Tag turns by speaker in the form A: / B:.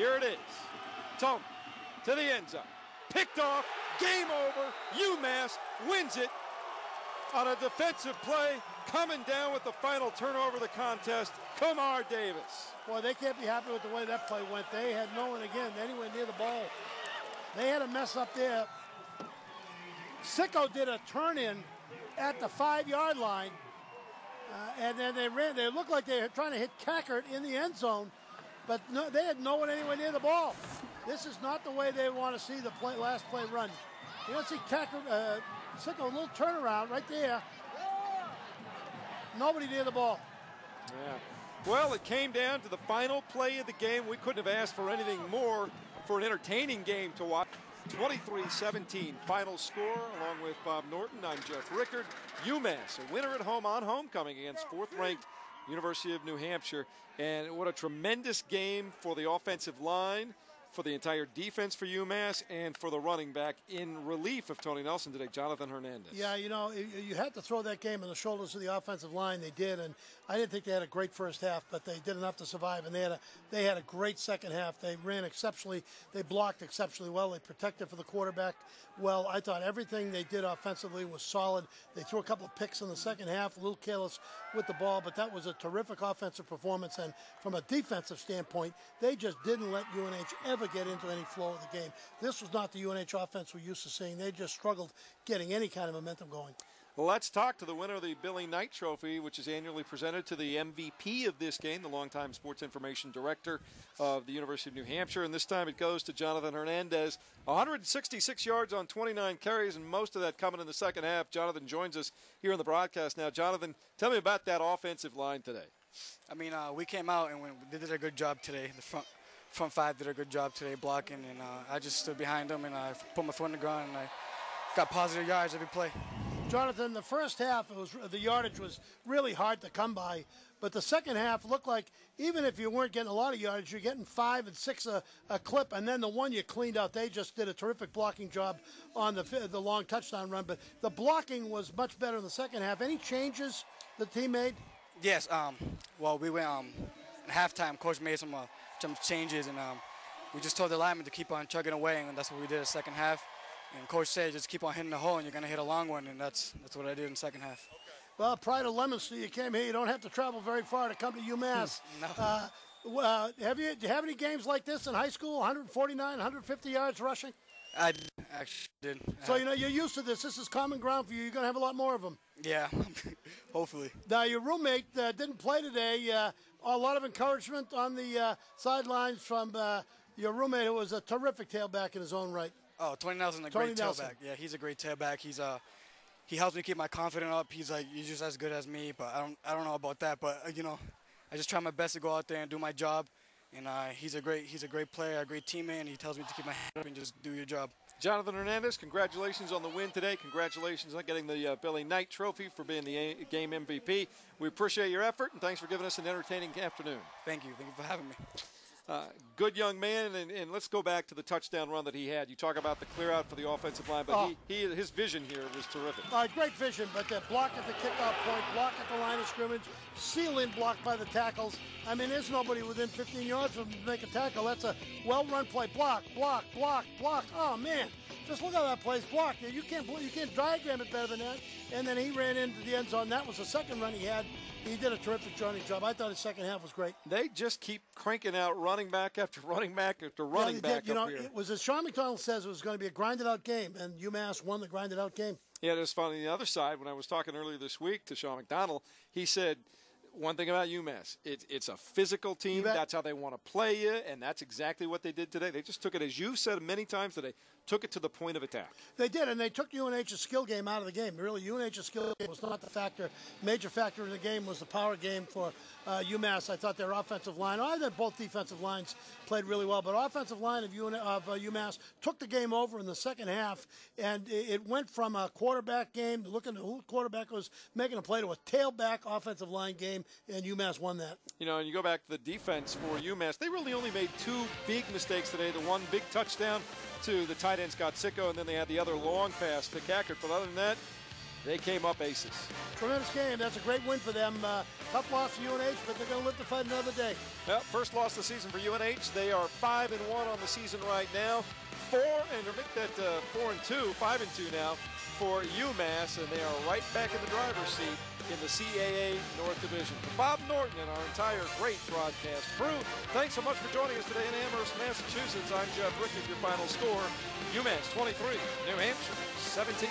A: Here it is. Tony to the end zone. Picked off. Game over. UMass wins it on a defensive play. Coming down with the final turnover of the contest, Kamar Davis.
B: Boy, they can't be happy with the way that play went. They had no one, again, anywhere near the ball. They had a mess up there. Sicko did a turn-in at the 5-yard line. And then they ran. They looked like they were trying to hit Cackert in the end zone. But no, they had no one anywhere near the ball. This is not the way they want to see the last play run. You don't see Cackert, Sicko, a little turnaround right there. Nobody near the ball.
A: Yeah. Well, it came down to the final play of the game. We couldn't have asked for anything more for an entertaining game to watch. 23-17 final score. Along with Bob Norton, I'm Jeff Rickard. UMass, a winner at home on homecoming against 4th-ranked University of New Hampshire. And what a tremendous game for the offensive line, for the entire defense for UMass, and for the running back in relief of Tony Nelson today, Jonathan Hernandez.
B: Yeah, you know, you had to throw that game on the shoulders of the offensive line. They did, and I didn't think they had a great first half, but they did enough to survive, and they had a great second half. They ran exceptionally. They blocked exceptionally well. They protected for the quarterback well. I thought everything they did offensively was solid. They threw a couple of picks in the second half, a little careless with the ball, but that was a terrific offensive performance, and from a defensive standpoint, they just didn't let UNH ever get into any flow of the game. This was not the UNH offense we're used to seeing. They just struggled getting any kind of momentum going.
A: Well, let's talk to the winner of the Billy Knight Trophy, which is annually presented to the MVP of this game, the longtime sports information director of the University of New Hampshire. And this time it goes to Jonathan Hernandez. 166 yards on 29 carries, and most of that coming in the second half. Jonathan joins us here on the broadcast now. Jonathan, tell me about that offensive line today.
C: I mean, we came out and they did a good job today. The front five did a good job today blocking, and I just stood behind them and I put my foot on the ground and I got positive yards every play.
B: Jonathan, the first half, the yardage was really hard to come by, but the second half looked like even if you weren't getting a lot of yardage, you're getting 5 and 6 a clip, and then the one you cleaned out, they just did a terrific blocking job on the long touchdown run, but the blocking was much better in the second half. Any changes the team made?
C: Yes, well, we went in halftime, Coach made some changes, and we just told the linemen to keep on chugging away, and that's what we did in the second half. And Coach said, just keep on hitting the hole, and you're going to hit a long one, and that's what I did in the second half.
B: Well, pride of Leominster, you came here. You don't have to travel very far to come to UMass.
C: No.
B: Do you have any games like this in high school, 149, 150 yards rushing?
C: I actually did.
B: So, you know, you're used to this. This is common ground for you. You're going to have a lot more of them.
C: Yeah, hopefully.
B: Now, your roommate didn't play today. A lot of encouragement on the sidelines from your roommate, who was a terrific tailback in his own right.
C: Oh, Tony Nelson's a great tailback. Yeah, he's a great tailback. He helps me keep my confidence up. He's just as good as me, but I don't know about that. But you know, I just try my best to go out there and do my job. And he's a great player, a great teammate, and he tells me to keep my head up and just do your job.
A: Jonathan Hernandez, congratulations on the win today. Congratulations on getting the Billy Knight Trophy for being the game MVP. We appreciate your effort, and thanks for giving us an entertaining afternoon.
C: Thank you. Thank you for having me.
A: Good young man, and let's go back to the touchdown run that he had. You talk about the clear out for the offensive line, but his vision here was terrific.
B: Great vision, but the block at the kickoff point, block at the line of scrimmage, seal-in block by the tackles. I mean, there's nobody within 15 yards of him to make a tackle. That's a well-run play. Block, block, block, block. Oh, man. Just look how that play's blocked. You can't diagram it better than that. And then he ran into the end zone. That was the second run he had. He did a terrific running job. I thought his second half was great.
A: They just keep cranking out running back after running back after running back.
B: You know,
A: here.
B: It was, as Sean McDonald says, it was going to be a grinded-out game, and UMass won the grinded-out game.
A: Yeah, it was funny. On the other side, when I was talking earlier this week to Sean McDonald, he said, one thing about UMass, it's a physical team. That's how they want to play you, and that's exactly what they did today. They just took it, as you said many times today, took it to the point of attack.
B: They did, and they took UNH's skill game out of the game. Really, UNH's skill game was not the factor. Major factor in the game was the power game for UMass. I thought their offensive line, I thought both defensive lines played really well, but offensive line of UMass took the game over in the second half, and it went from a quarterback game, looking at who quarterback was making a play, to a tailback offensive line game, and UMass won that.
A: You know, and you go back to the defense for UMass, they really only made 2 big mistakes today. The one big touchdown to the tight end Scott Sicko, and then they had the other long pass to Cackert. But other than that, They came up aces.
B: Tremendous game. That's a great win for them. Tough loss to UNH, but they're going to live to fight another day.
A: Well, first loss of the season for UNH. They are 5-1 on the season right now. 4 and to make that 4-2, 5-2 now for UMass, and they are right back in the driver's seat in the CAA North Division. For Bob Norton and our entire great broadcast crew, thanks so much for joining us today in Amherst, Massachusetts. I'm Jeff Rickett, your final score, UMass 23, New Hampshire 17.